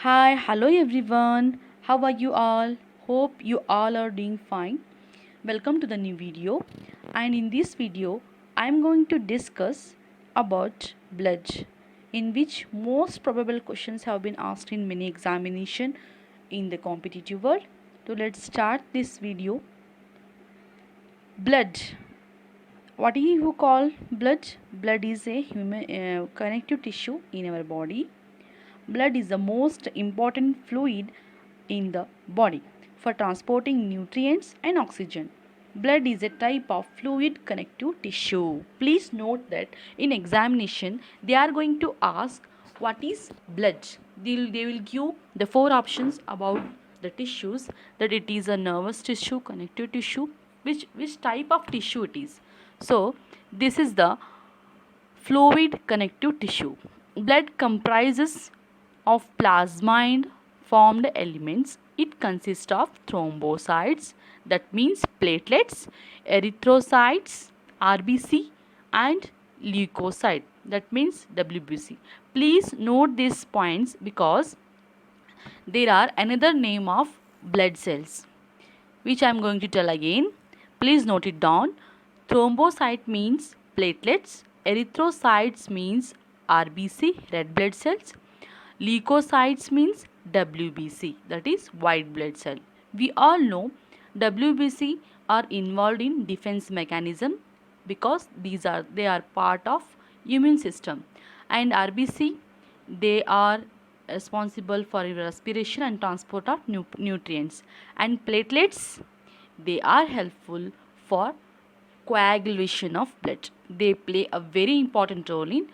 Hi, hello everyone. How are you all? Hope you all are doing fine. Welcome to the new video. And in this video, I am going to discuss about blood, in which most probable questions have been asked in many examination in the competitive world. So let's start this video. Blood. What do you call blood? Blood is a human connective tissue in our body. Blood is the most important fluid in the body for transporting nutrients and oxygen. Blood is a type of fluid connective tissue. Please note that in examination they are going to ask what is blood. They will give the four options about the tissues, that it is a nervous tissue, connective tissue, which type of tissue it is. So this is the fluid connective tissue. Blood comprises of plasmid formed elements. It consists of thrombocytes, that means platelets, erythrocytes, RBC, and leukocyte, that means WBC. Please note these points because there are another name of blood cells, which I am going to tell again. Please note it down. Thrombocyte means platelets, erythrocytes means RBC, red blood cells, leukocytes means WBC, that is white blood cell. We all know WBC are involved in defense mechanism because they are part of immune system, and RBC, they are responsible for respiration and transport of nutrients, and platelets, they are helpful for coagulation of blood. They play a very important role in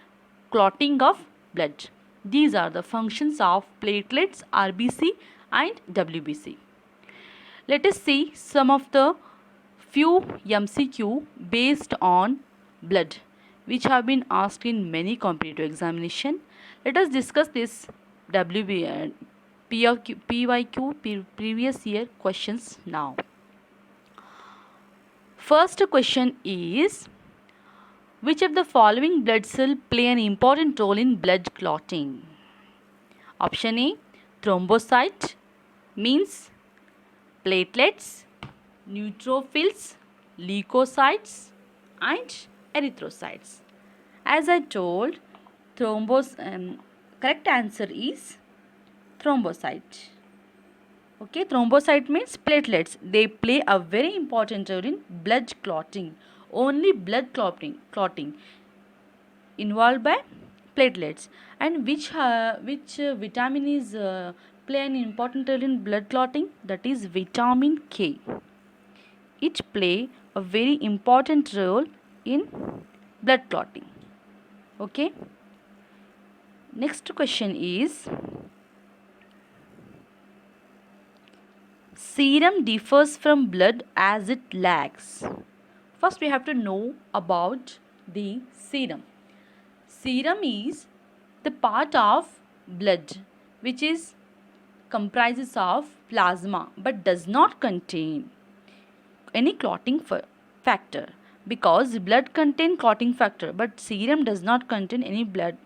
clotting of blood. These are the functions of platelets, RBC and WBC. Let us see some of the few MCQ based on blood which have been asked in many competitive examination. Let us discuss this PYQ previous year questions now. First question is, which of the following blood cell play an important role in blood clotting? Option A, thrombocyte means platelets, neutrophils, leukocytes and erythrocytes. As I told, correct answer is thrombocyte. Okay, thrombocyte means platelets. They play a very important role in blood clotting. Only blood clotting involved by platelets. And which vitamin is play an important role in blood clotting? That is vitamin K. It play a very important role in blood clotting. Okay. Next question is, serum differs from blood as it lags. First we have to know about the serum. Serum is the part of blood which is comprises of plasma but does not contain any clotting factor, because blood contains clotting factor but serum does not contain any blood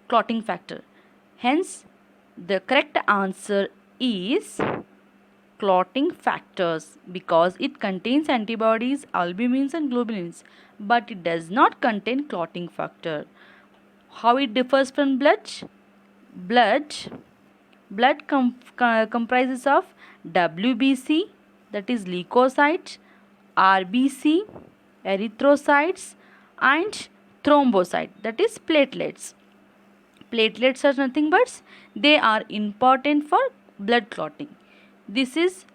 clotting factor. Hence the correct answer is clotting factors, because it contains antibodies, albumins and globulins, but it does not contain clotting factor. How it differs from blood? Blood comprises of WBC, that is leukocyte, RBC, erythrocytes and thrombocyte, that is platelets. Platelets are nothing but they are important for blood clotting. These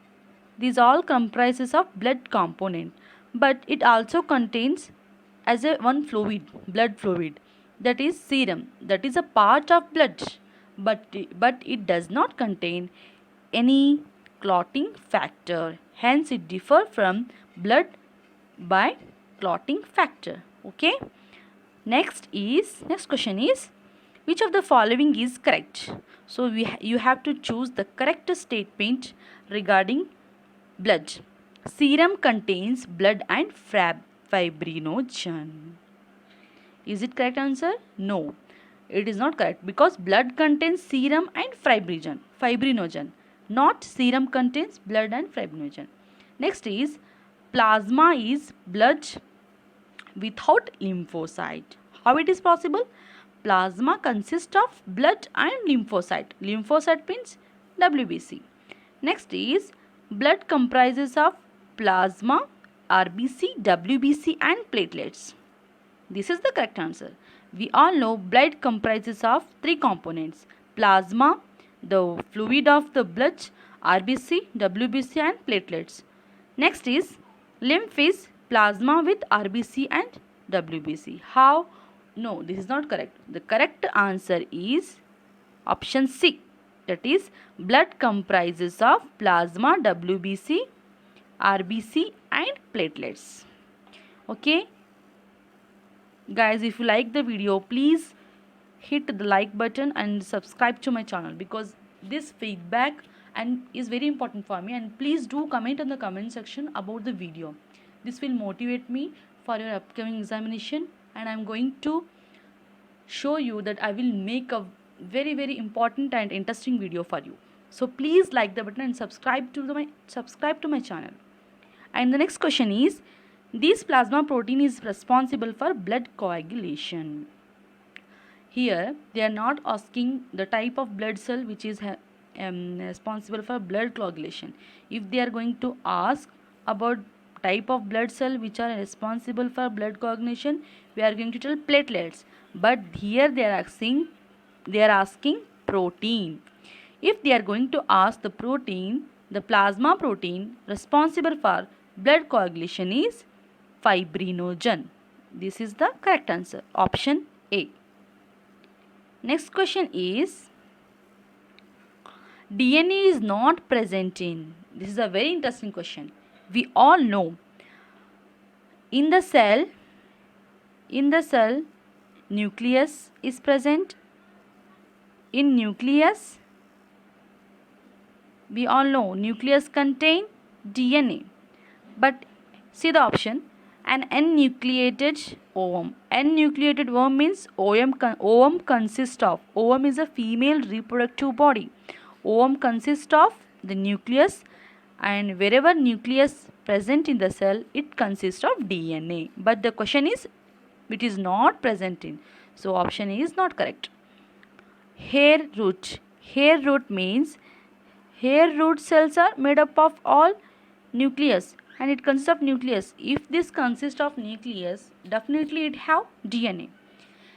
all comprises of blood component, but it also contains as a one fluid, blood fluid, that is serum, that is a part of blood, but it does not contain any clotting factor. Hence it differ from blood by clotting factor. Okay. Next question is, which of the following is correct? So you have to choose the correct statement regarding blood. Serum contains blood and fibrinogen. Is it correct answer? No. It is not correct because blood contains serum and fibrinogen. Not serum contains blood and fibrinogen. Next is plasma is blood without lymphocyte. How it is possible? Plasma consists of blood and lymphocyte. Lymphocyte means WBC. Next is blood comprises of plasma, RBC, WBC and platelets. This is the correct answer. We all know blood comprises of three components: plasma, the fluid of the blood, RBC, WBC and platelets. Next is lymph is plasma with RBC and WBC. How? No, this is not correct. The correct answer is option C. That is, blood comprises of plasma, WBC, RBC and platelets. Okay. Guys, if you like the video, please hit the like button and subscribe to my channel, because this feedback and is very important for me, and please do comment in the comment section about the video. This will motivate me for your upcoming examination, and I am going to show you that I will make a very important and interesting video for you. So please like the button and subscribe to my channel. And the next question is, this plasma protein is responsible for blood coagulation. Here they are not asking the type of blood cell which is responsible for blood coagulation. If they are going to ask about type of blood cell which are responsible for blood coagulation, we are going to tell platelets. But here they are asking protein. If they are going to ask the protein, the plasma protein responsible for blood coagulation is fibrinogen. This is the correct answer, option A. Next question is, DNA is not present in. This is a very interesting question. We all know in the cell nucleus is present. In nucleus, we all know nucleus contain DNA. But see the option, an N-nucleated ovum. N-nucleated ovum means ovum consists of, ovum is a female reproductive body. Ovum consists of the nucleus, and wherever nucleus present in the cell, it consists of DNA. But the question is, it is not present in. So option A is not correct. Hair root. Hair root means hair root cells are made up of all nucleus, and it consists of nucleus. If this consists of nucleus, definitely it have DNA.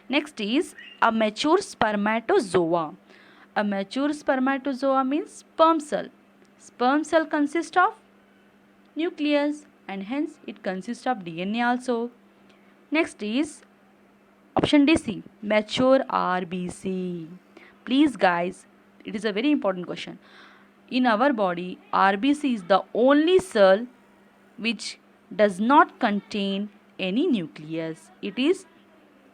Next is a mature spermatozoa. A mature spermatozoa means sperm cell. Sperm cell consists of nucleus, and hence it consists of DNA also. Next is option D, C, mature RBC. Please guys, it is a very important question. In our body, RBC is the only cell which does not contain any nucleus. It is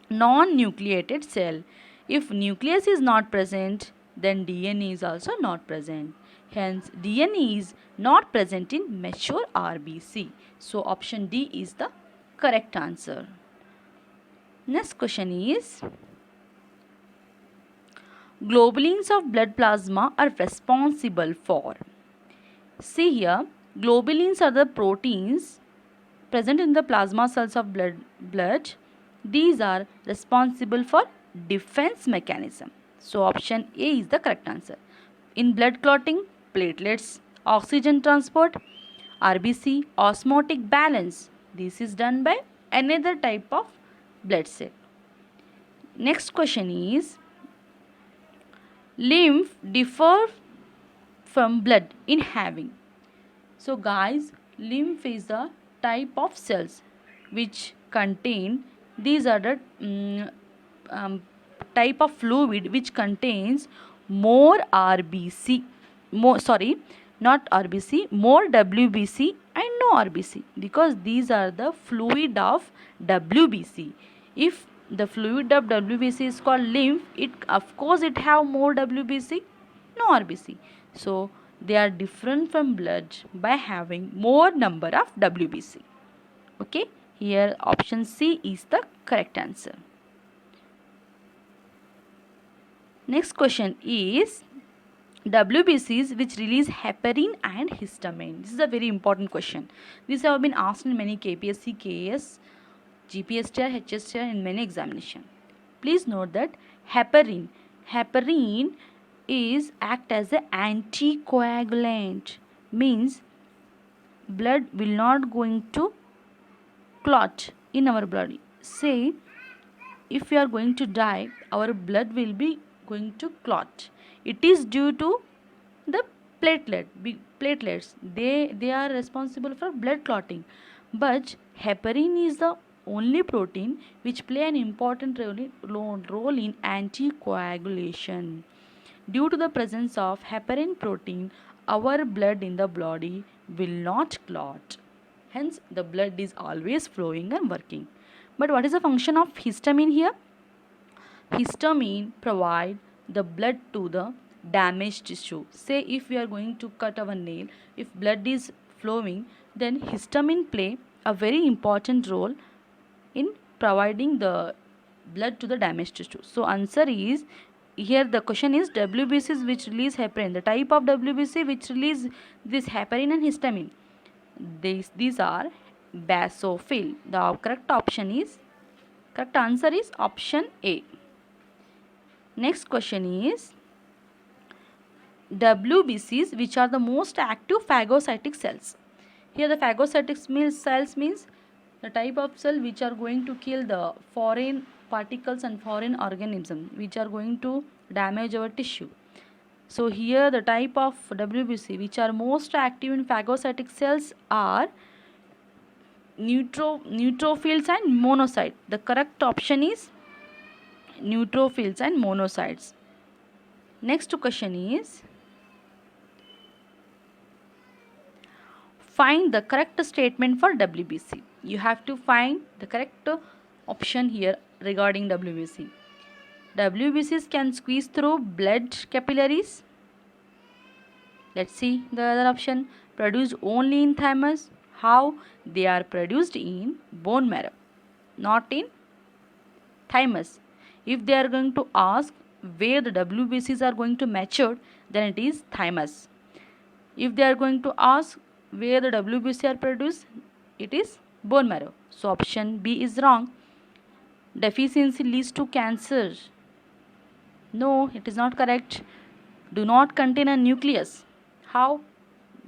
non-nucleated cell. If nucleus is not present, then DNA is also not present. Hence, DNA is not present in mature RBC. So, option D is the correct answer. Next question is, globulins of blood plasma are responsible for. See here, globulins are the proteins present in the plasma cells of blood. These are responsible for defense mechanism. So option A is the correct answer. In blood clotting, platelets, oxygen transport, RBC, osmotic balance. This is done by another type of blood cell. Next question is, lymph differ from blood in having. So guys, lymph is the type of cells which contain, these are the type of fluid which contains more RBC, more WBC and no RBC, because these are the fluid of WBC. If the fluid of WBC is called lymph, it of course it have more WBC, no RBC. So they are different from blood by having more number of WBC. Okay, here option C is the correct answer. Next question is WBCs which release heparin and histamine. This is a very important question. These have been asked in many KPSC, KS, GPSTR, HSTR in many examinations. Please note that heparin is act as an anticoagulant, means blood will not going to clot in our body. Say if we are going to die, our blood will be going to clot. It is due to the platelets. They are responsible for blood clotting. But heparin is the only protein which play an important role in anticoagulation. Due to the presence of heparin protein, our blood in the body will not clot. Hence, the blood is always flowing and working. But what is the function of histamine here? Histamine provide the blood to the damaged tissue. Say if we are going to cut our nail, if blood is flowing, then histamine play a very important role in providing the blood to the damaged tissue. So answer is, here the question is WBCs which release heparin. The type of WBC which release this heparin and histamine. These are basophil. The correct answer is option A. Next question is WBCs which are the most active phagocytic cells. Here the phagocytic cells means the type of cell which are going to kill the foreign particles and foreign organisms which are going to damage our tissue. So here the type of WBC which are most active in phagocytic cells are neutrophils and monocytes. The correct option is neutrophils and monocytes. Next question is, find the correct statement for WBC. You have to find the correct option here regarding WBC. WBCs can squeeze through blood capillaries. Let's see the other option. Produced only in thymus. How? They are produced in bone marrow, not in thymus. If they are going to ask where the WBCs are going to mature, then it is thymus. If they are going to ask where the WBC are produced, it is bone marrow. So option B is wrong. Deficiency leads to cancer. No, it is not correct. Do not contain a nucleus. How?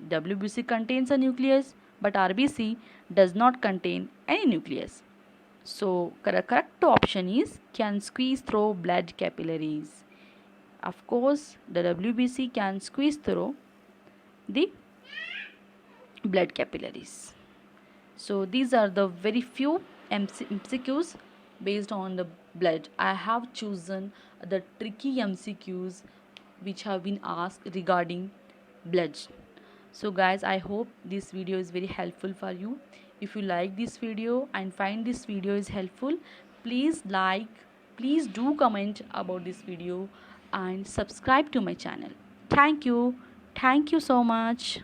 WBC contains a nucleus, but RBC does not contain any nucleus. So correct option is can squeeze through blood capillaries. Of course, the WBC can squeeze through the blood capillaries. So these are the very few MCQs based on the blood. I have chosen the tricky MCQs which have been asked regarding blood. So guys, I hope this video is very helpful for you. If you like this video and find this video is helpful, please do comment about this video and subscribe to my channel. Thank you so much.